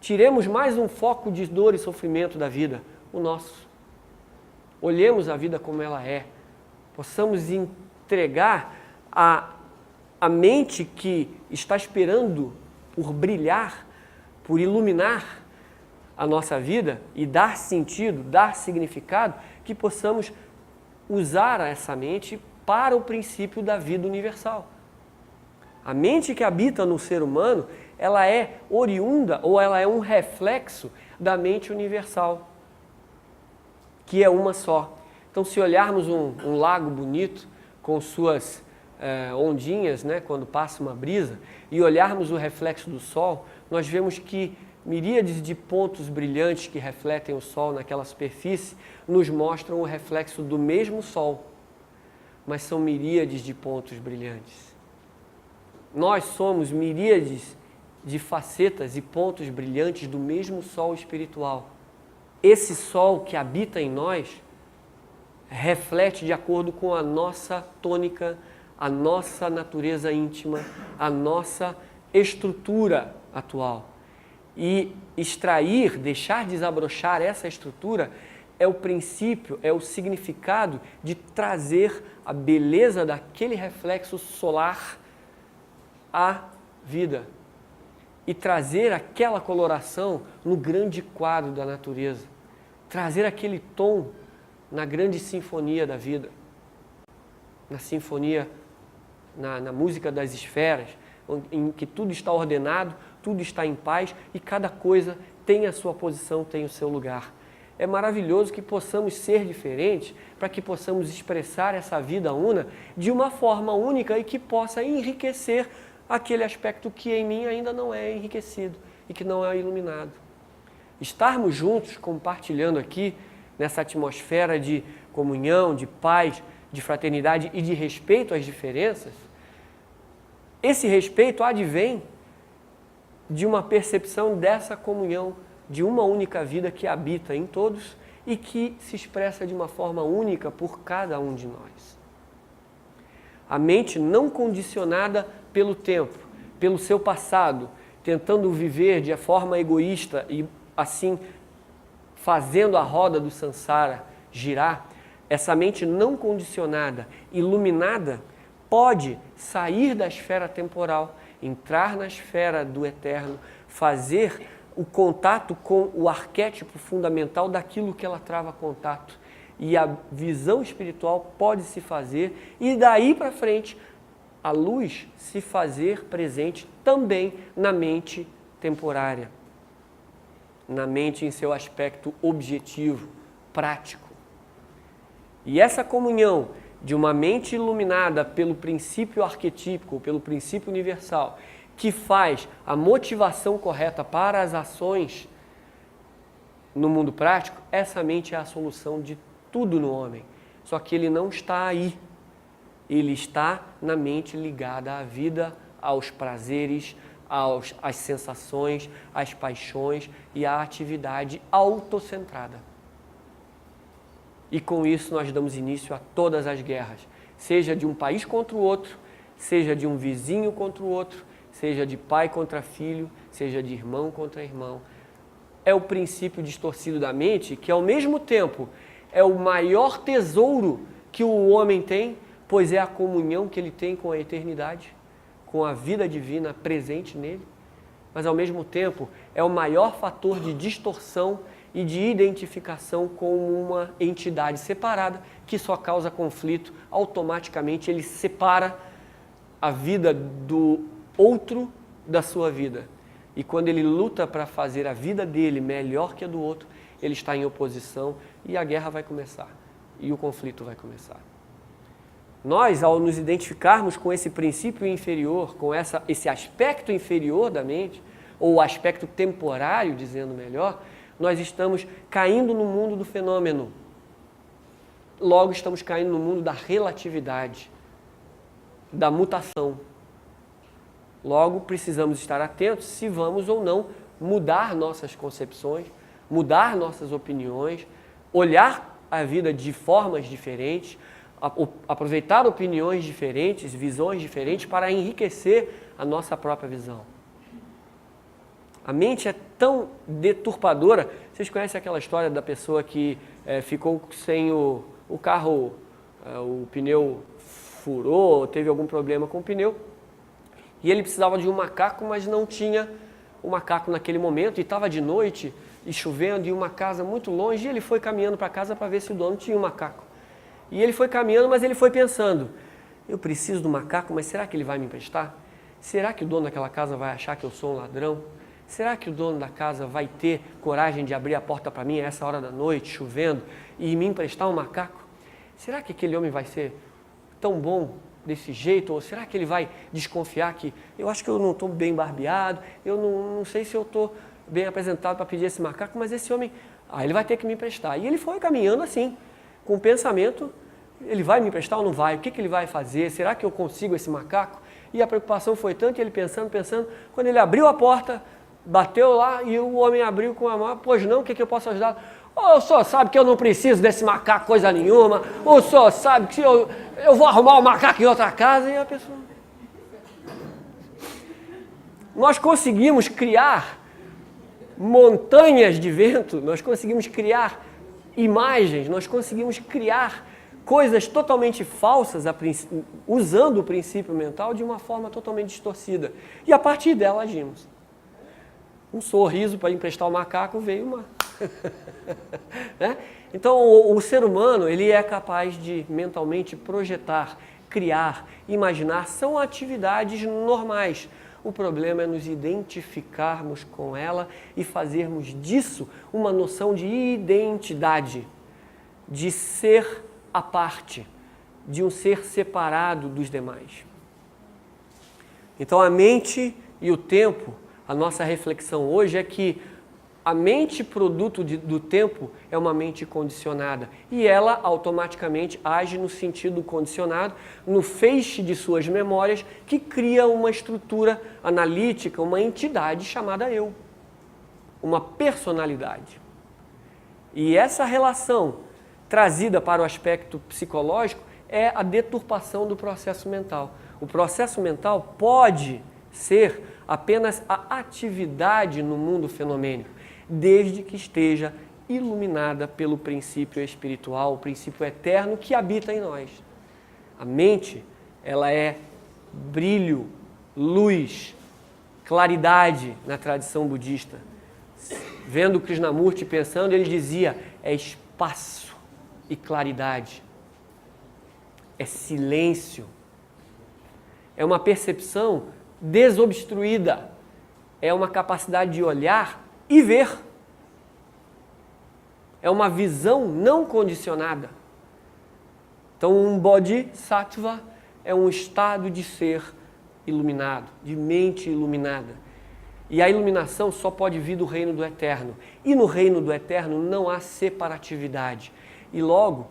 Tiremos mais um foco de dor e sofrimento da vida, o nosso. Olhemos a vida como ela é. Possamos entregar a mente que está esperando por brilhar, por iluminar a nossa vida e dar sentido, dar significado, que possamos usar essa mente para o princípio da vida universal. A mente que habita no ser humano, ela é oriunda ou ela é um reflexo da mente universal, que é uma só. Então, se olharmos um lago bonito com suas ondinhas, né, quando passa uma brisa, e olharmos o reflexo do sol, nós vemos que miríades de pontos brilhantes que refletem o sol naquela superfície nos mostram o reflexo do mesmo sol, mas são miríades de pontos brilhantes. Nós somos miríades de facetas e pontos brilhantes do mesmo sol espiritual. Esse sol que habita em nós reflete de acordo com a nossa tônica, a nossa natureza íntima, a nossa estrutura atual. E extrair, deixar desabrochar essa estrutura é o princípio, é o significado de trazer a beleza daquele reflexo solar à vida e trazer aquela coloração no grande quadro da natureza, trazer aquele tom na grande sinfonia da vida, na sinfonia, na música das esferas, em que tudo está ordenado, tudo está em paz e cada coisa tem a sua posição, tem o seu lugar. É maravilhoso que possamos ser diferentes para que possamos expressar essa vida una de uma forma única e que possa enriquecer aquele aspecto que em mim ainda não é enriquecido e que não é iluminado. Estarmos juntos compartilhando aqui nessa atmosfera de comunhão, de paz, de fraternidade e de respeito às diferenças, esse respeito advém de uma percepção dessa comunhão, de uma única vida que habita em todos e que se expressa de uma forma única por cada um de nós. A mente não condicionada pelo tempo, pelo seu passado, tentando viver de forma egoísta e assim fazendo a roda do samsara girar, essa mente não condicionada, iluminada, pode sair da esfera temporal, entrar na esfera do eterno, fazer o contato com o arquétipo fundamental daquilo que ela trava contato. E a visão espiritual pode se fazer e daí para frente a luz se fazer presente também na mente temporária, na mente em seu aspecto objetivo, prático. E essa comunhão de uma mente iluminada pelo princípio arquetípico, pelo princípio universal, que faz a motivação correta para as ações no mundo prático, essa mente é a solução de tudo no homem. Só que ele não está aí. Ele está na mente ligada à vida, aos prazeres, às sensações, às paixões e à atividade autocentrada. E com isso nós damos início a todas as guerras, seja de um país contra o outro, seja de um vizinho contra o outro, seja de pai contra filho, seja de irmão contra irmão. É o princípio distorcido da mente que, ao mesmo tempo, é o maior tesouro que o homem tem, pois é a comunhão que ele tem com a eternidade, com a vida divina presente nele, mas, ao mesmo tempo, é o maior fator de distorção e de identificação com uma entidade separada que só causa conflito. Automaticamente ele separa a vida do outro da sua vida. E quando ele luta para fazer a vida dele melhor que a do outro, ele está em oposição e a guerra vai começar. E o conflito vai começar. Nós, ao nos identificarmos com esse princípio inferior, com esse aspecto inferior da mente, ou o aspecto temporário, dizendo melhor, nós estamos caindo no mundo do fenômeno. Logo, estamos caindo no mundo da relatividade, da mutação. Logo, precisamos estar atentos se vamos ou não mudar nossas concepções, mudar nossas opiniões, olhar a vida de formas diferentes, aproveitar opiniões diferentes, visões diferentes para enriquecer a nossa própria visão. A mente é tão deturpadora. Vocês conhecem aquela história da pessoa que ficou sem o carro, o pneu furou, teve algum problema com o pneu, e ele precisava de um macaco, mas não tinha o macaco naquele momento, e estava de noite, e chovendo, em uma casa muito longe, e ele foi caminhando para casa para ver se o dono tinha um macaco. E ele foi caminhando, mas ele foi pensando, eu preciso do macaco, mas será que ele vai me emprestar? Será que o dono daquela casa vai achar que eu sou um ladrão? Será que o dono da casa vai ter coragem de abrir a porta para mim a essa hora da noite, chovendo, e me emprestar um macaco? Será que aquele homem vai ser tão bom desse jeito? Ou será que ele vai desconfiar que eu acho que eu não estou bem barbeado, eu não sei se eu estou bem apresentado para pedir esse macaco, mas esse homem, ele vai ter que me emprestar. E ele foi caminhando assim, com o pensamento Ele vai me emprestar ou não vai? O que ele vai fazer? Será que eu consigo esse macaco? E a preocupação foi tanto, ele pensando, quando ele abriu a porta, bateu lá e o homem abriu com a mão, pois não, o que eu posso ajudar? O senhor sabe que eu não preciso desse macaco coisa nenhuma, o senhor sabe que eu vou arrumar o macaco em outra casa, e a pessoa... Nós conseguimos criar montanhas de vento, nós conseguimos criar imagens, nós conseguimos criar coisas totalmente falsas, usando o princípio mental de uma forma totalmente distorcida. E a partir dela agimos. Um sorriso para emprestar o macaco veio uma... né? Então o ser humano ele é capaz de mentalmente projetar, criar, imaginar, são atividades normais. O problema é nos identificarmos com ela e fazermos disso uma noção de identidade, de ser à parte, de um ser separado dos demais. Então a mente e o tempo, a nossa reflexão hoje é que a mente produto do tempo é uma mente condicionada e ela automaticamente age no sentido condicionado, no feixe de suas memórias que cria uma estrutura analítica, uma entidade chamada eu, uma personalidade. E essa relação trazida para o aspecto psicológico é a deturpação do processo mental. O processo mental pode ser apenas a atividade no mundo fenomênico, desde que esteja iluminada pelo princípio espiritual, o princípio eterno que habita em nós. A mente, ela é brilho, luz, claridade na tradição budista. Vendo Krishnamurti pensando, ele dizia, é espaço e claridade, é silêncio, é uma percepção desobstruída, é uma capacidade de olhar e ver. É uma visão não condicionada. Então, um bodhisattva é um estado de ser iluminado, de mente iluminada. E a iluminação só pode vir do reino do eterno. E no reino do eterno não há separatividade. E logo,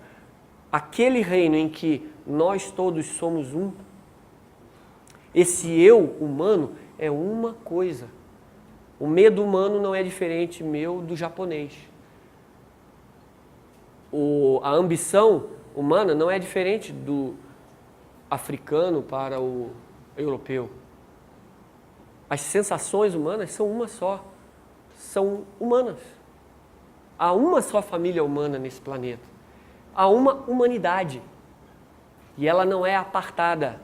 aquele reino em que nós todos somos um, esse eu humano é uma coisa. O medo humano não é diferente meu do japonês. A ambição humana não é diferente do africano para o europeu. As sensações humanas são uma só. São humanas. Há uma só família humana nesse planeta. Há uma humanidade. E ela não é apartada.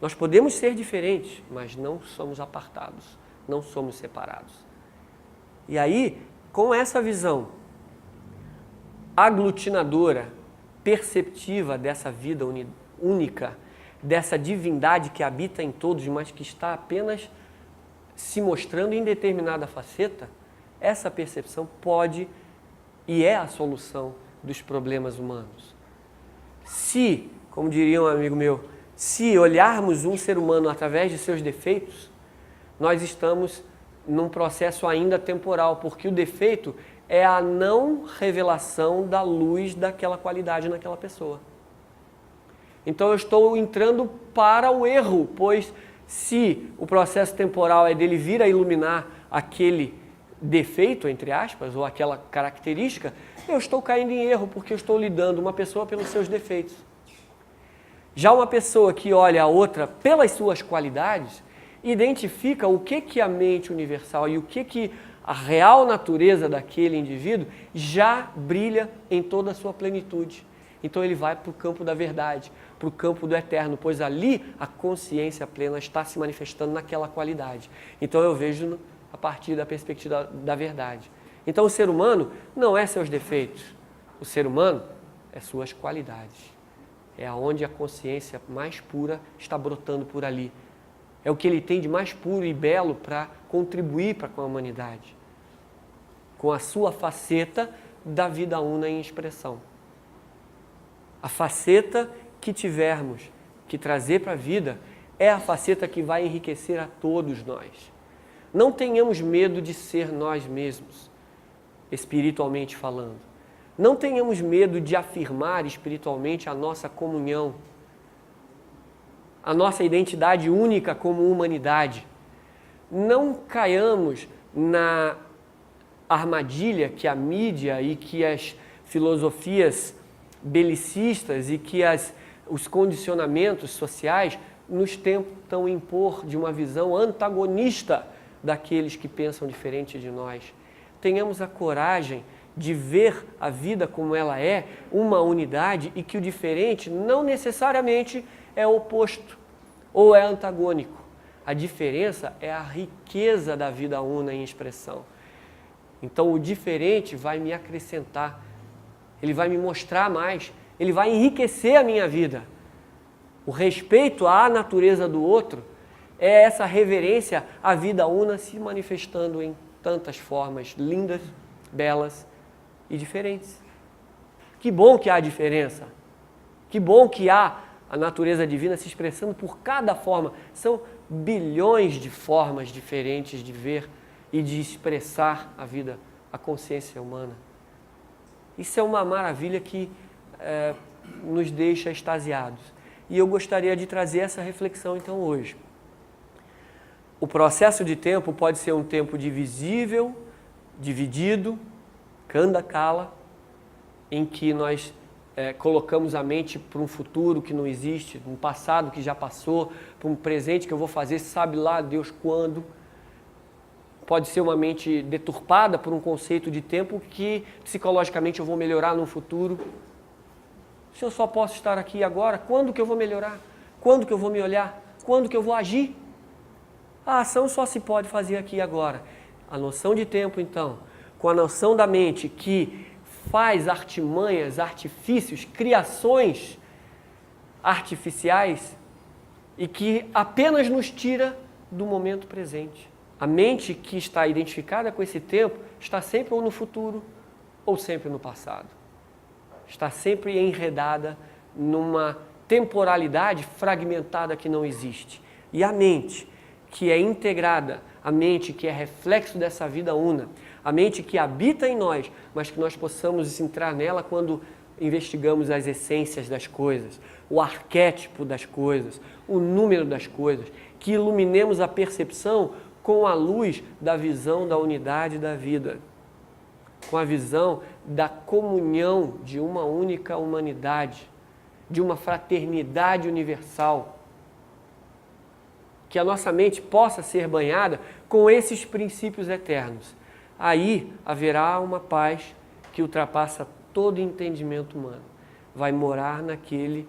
Nós podemos ser diferentes, mas não somos apartados. Não somos separados. E aí, com essa visão aglutinadora, perceptiva dessa vida única, dessa divindade que habita em todos, mas que está apenas se mostrando em determinada faceta, essa percepção pode e é a solução dos problemas humanos. Se, como diria um amigo meu, se olharmos um ser humano através de seus defeitos, nós estamos num processo ainda temporal, porque o defeito é a não revelação da luz daquela qualidade naquela pessoa. Então eu estou entrando para o erro, pois se o processo temporal é dele vir a iluminar aquele defeito, entre aspas, ou aquela característica, eu estou caindo em erro, porque eu estou lidando uma pessoa pelos seus defeitos. Já uma pessoa que olha a outra pelas suas qualidades, identifica o que a mente universal e o que a real natureza daquele indivíduo já brilha em toda a sua plenitude. Então ele vai para o campo da verdade, para o campo do eterno, pois ali a consciência plena está se manifestando naquela qualidade. Então eu vejo a partir da perspectiva da verdade. Então o ser humano não é seus defeitos, o ser humano é suas qualidades. É aonde a consciência mais pura está brotando por ali. É o que ele tem de mais puro e belo para contribuir com a humanidade, com a sua faceta da vida una em expressão. A faceta que tivermos que trazer para a vida é a faceta que vai enriquecer a todos nós. Não tenhamos medo de ser nós mesmos, espiritualmente falando. Não tenhamos medo de afirmar espiritualmente a nossa comunhão, a nossa identidade única como humanidade. Não caiamos na armadilha que a mídia e que as filosofias belicistas e que os condicionamentos sociais nos tentam impor de uma visão antagonista daqueles que pensam diferente de nós. Tenhamos a coragem de ver a vida como ela é, uma unidade, e que o diferente não necessariamente é oposto ou é antagônico. A diferença é a riqueza da vida una em expressão. Então o diferente vai me acrescentar, ele vai me mostrar mais, ele vai enriquecer a minha vida. O respeito à natureza do outro é essa reverência à vida una se manifestando em tantas formas lindas, belas e diferentes. Que bom que há diferença. Que bom que há a natureza divina se expressando por cada forma. São bilhões de formas diferentes de ver e de expressar a vida, a consciência humana. Isso é uma maravilha que nos deixa extasiados. E eu gostaria de trazer essa reflexão então hoje. O processo de tempo pode ser um tempo divisível, dividido, kanda kala, em que nós colocamos a mente para um futuro que não existe, um passado que já passou, para um presente que eu vou fazer, sabe lá Deus quando. Pode ser uma mente deturpada por um conceito de tempo que psicologicamente eu vou melhorar no futuro. Se eu só posso estar aqui agora, quando que eu vou melhorar? Quando que eu vou me olhar? Quando que eu vou agir? A ação só se pode fazer aqui e agora. A noção de tempo, então, com a noção da mente que faz artimanhas, artifícios, criações artificiais e que apenas nos tira do momento presente. A mente que está identificada com esse tempo está sempre ou no futuro ou sempre no passado. Está sempre enredada numa temporalidade fragmentada que não existe. E a mente que é integrada, a mente que é reflexo dessa vida una, a mente que habita em nós, mas que nós possamos entrar nela quando investigamos as essências das coisas, o arquétipo das coisas, o número das coisas, que iluminemos a percepção com a luz da visão da unidade da vida, com a visão da comunhão de uma única humanidade, de uma fraternidade universal. Que a nossa mente possa ser banhada com esses princípios eternos. Aí haverá uma paz que ultrapassa todo entendimento humano. Vai morar naquele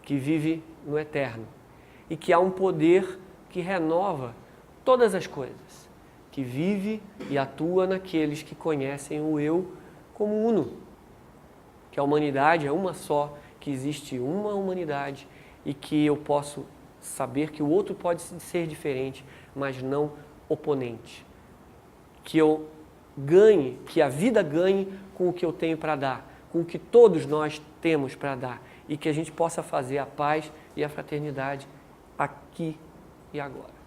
que vive no eterno. E que há um poder que renova todas as coisas. Que vive e atua naqueles que conhecem o eu como uno. Que a humanidade é uma só, que existe uma humanidade e que eu posso saber que o outro pode ser diferente, mas não oponente. Que eu ganhe, que a vida ganhe com o que eu tenho para dar, com o que todos nós temos para dar, e que a gente possa fazer a paz e a fraternidade aqui e agora.